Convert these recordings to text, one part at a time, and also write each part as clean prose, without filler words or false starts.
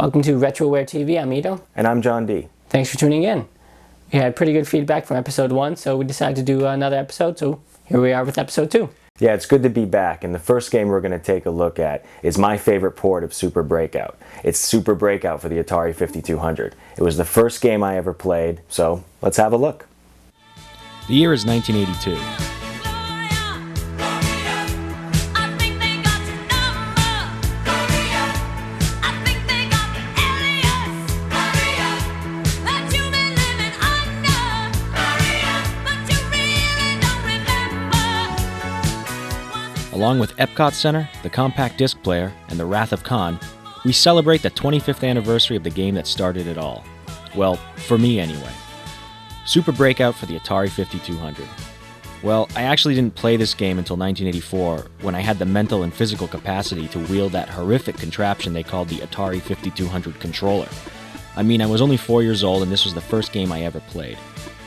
Welcome to Retroware TV. I'm Ito. And I'm John D. Thanks for tuning in. We had pretty good feedback from episode 1, so we decided to do another episode, so here we are with episode 2. Yeah, it's good to be back, and the first game we're going to take a look at is my favorite port of Super Breakout. It's Super Breakout for the Atari 5200. It was the first game I ever played, so let's have a look. The year is 1982. Along with Epcot Center, the compact disc player, and the Wrath of Khan, we celebrate the 25th anniversary of the game that started it all. Well, for me anyway. Super Breakout for the Atari 5200. Well, I actually didn't play this game until 1984, when I had the mental and physical capacity to wield that horrific contraption they called the Atari 5200 controller. I mean, I was only 4 years old and this was the first game I ever played.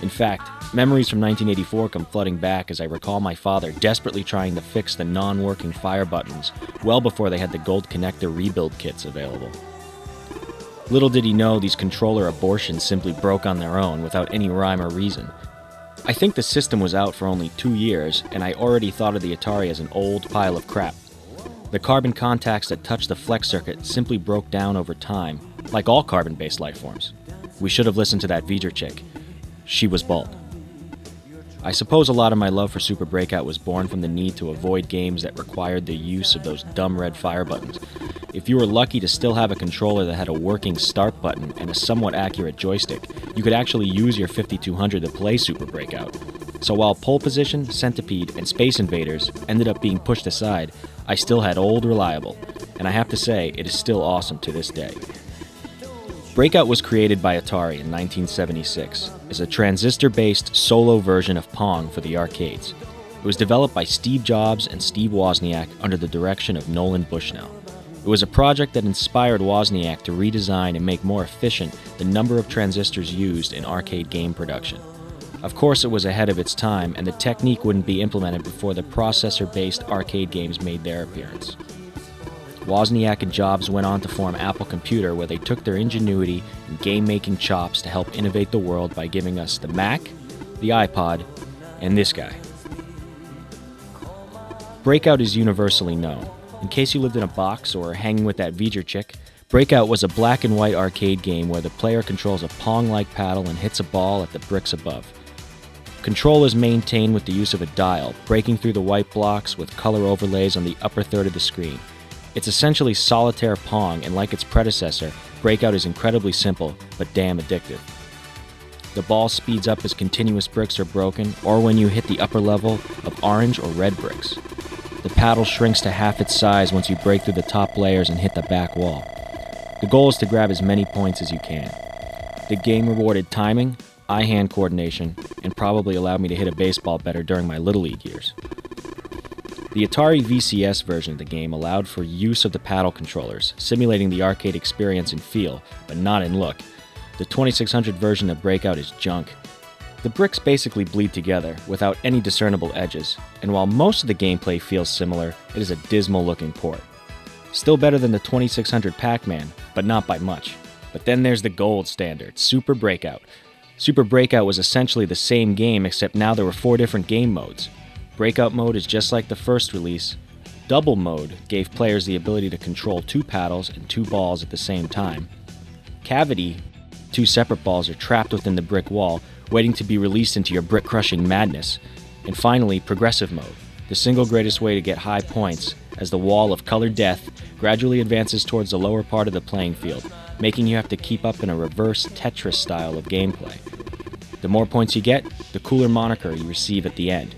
In fact, memories from 1984 come flooding back as I recall my father desperately trying to fix the non-working fire buttons well before they had the gold connector rebuild kits available. Little did he know these controller abortions simply broke on their own without any rhyme or reason. I think the system was out for only 2 years, and I already thought of the Atari as an old pile of crap. The carbon contacts that touched the flex circuit simply broke down over time, like all carbon-based life forms. We should have listened to that V'ger chick. She was bald. I suppose a lot of my love for Super Breakout was born from the need to avoid games that required the use of those dumb red fire buttons. If you were lucky to still have a controller that had a working start button and a somewhat accurate joystick, you could actually use your 5200 to play Super Breakout. So while Pole Position, Centipede, and Space Invaders ended up being pushed aside, I still had Old Reliable, and I have to say, it is still awesome to this day. Breakout was created by Atari in 1976 as a transistor-based solo version of Pong for the arcades. It was developed by Steve Jobs and Steve Wozniak under the direction of Nolan Bushnell. It was a project that inspired Wozniak to redesign and make more efficient the number of transistors used in arcade game production. Of course, it was ahead of its time, and the technique wouldn't be implemented before the processor-based arcade games made their appearance. Wozniak and Jobs went on to form Apple Computer, where they took their ingenuity and game-making chops to help innovate the world by giving us the Mac, the iPod, and this guy. Breakout is universally known. In case you lived in a box or hanging with that V'ger chick, Breakout was a black and white arcade game where the player controls a Pong-like paddle and hits a ball at the bricks above. Control is maintained with the use of a dial, breaking through the white blocks with color overlays on the upper third of the screen. It's essentially solitaire Pong, and like its predecessor, Breakout is incredibly simple, but damn addictive. The ball speeds up as continuous bricks are broken, or when you hit the upper level of orange or red bricks. The paddle shrinks to half its size once you break through the top layers and hit the back wall. The goal is to grab as many points as you can. The game rewarded timing, eye-hand coordination, and probably allowed me to hit a baseball better during my Little League years. The Atari VCS version of the game allowed for use of the paddle controllers, simulating the arcade experience in feel, but not in look. The 2600 version of Breakout is junk. The bricks basically bleed together, without any discernible edges, and while most of the gameplay feels similar, it is a dismal-looking port. Still better than the 2600 Pac-Man, but not by much. But then there's the gold standard, Super Breakout. Super Breakout was essentially the same game, except now there were 4 different game modes. Breakout mode is just like the first release. Double mode gave players the ability to control 2 paddles and 2 balls at the same time. Cavity, 2 separate balls are trapped within the brick wall, waiting to be released into your brick-crushing madness. And finally, progressive mode, the single greatest way to get high points, as the wall of colored death gradually advances towards the lower part of the playing field, making you have to keep up in a reverse Tetris style of gameplay. The more points you get, the cooler moniker you receive at the end.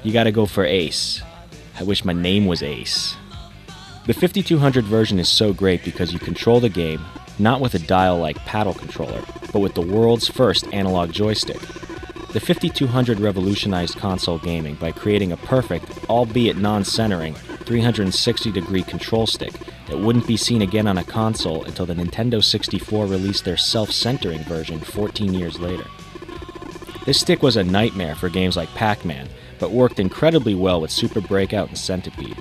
You gotta go for Ace. I wish my name was Ace. The 5200 version is so great because you control the game, not with a dial-like paddle controller, but with the world's first analog joystick. The 5200 revolutionized console gaming by creating a perfect, albeit non-centering, 360-degree control stick that wouldn't be seen again on a console until the Nintendo 64 released their self-centering version 14 years later. This stick was a nightmare for games like Pac-Man, but worked incredibly well with Super Breakout and Centipede.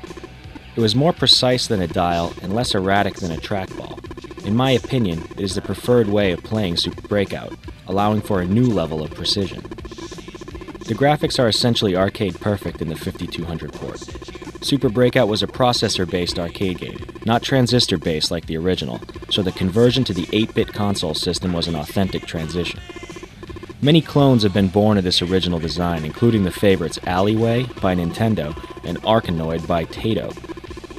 It was more precise than a dial and less erratic than a trackball. In my opinion, it is the preferred way of playing Super Breakout, allowing for a new level of precision. The graphics are essentially arcade perfect in the 5200 port. Super Breakout was a processor-based arcade game, not transistor-based like the original, so the conversion to the 8-bit console system was an authentic transition. Many clones have been born of this original design, including the favorites Alleyway by Nintendo and Arkanoid by Taito.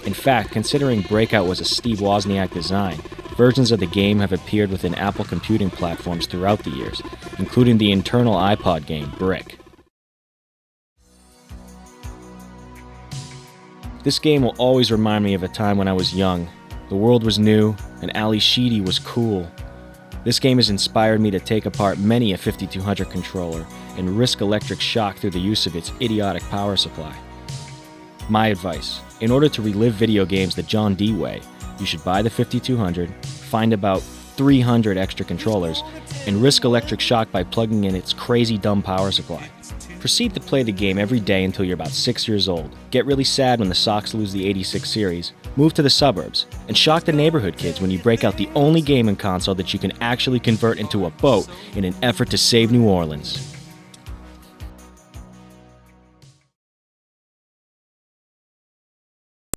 In fact, considering Breakout was a Steve Wozniak design, versions of the game have appeared within Apple computing platforms throughout the years, including the internal iPod game Brick. This game will always remind me of a time when I was young. The world was new, and Ali Sheedy was cool. This game has inspired me to take apart many a 5200 controller and risk electric shock through the use of its idiotic power supply. My advice: in order to relive video games the John D way, you should buy the 5200, find about 300 extra controllers, and risk electric shock by plugging in its crazy dumb power supply. Proceed to play the game every day until you're about 6 years old. Get really sad when the Sox lose the 86 series, move to the suburbs, and shock the neighborhood kids when you break out the only gaming console that you can actually convert into a boat in an effort to save New Orleans.